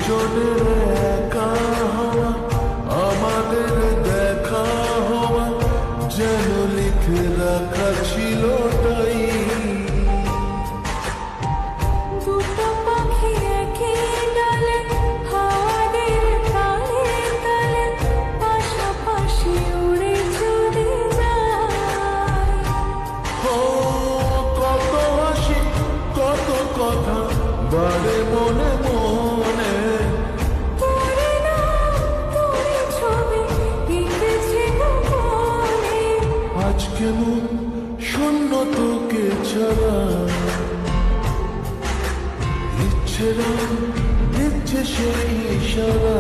দুজনের একা হওয়া, আমাদের দেখা হওয়া যেন লিখে রাখা ছিল তাই। দুটো পাখি একই ডালে, হাওয়াদের তালে তালে পাশাপাশি উড়ে যদি যায়। ও কত হাসি, কত কথা বাড়ে মনে মনে। তোরে নাম, তোরে ছবি এঁকেছে গোপনে। আজ কেমন শূন্য তোকে ছাড়া, ইচ্ছেরা দিচ্ছে সেই ইশারা।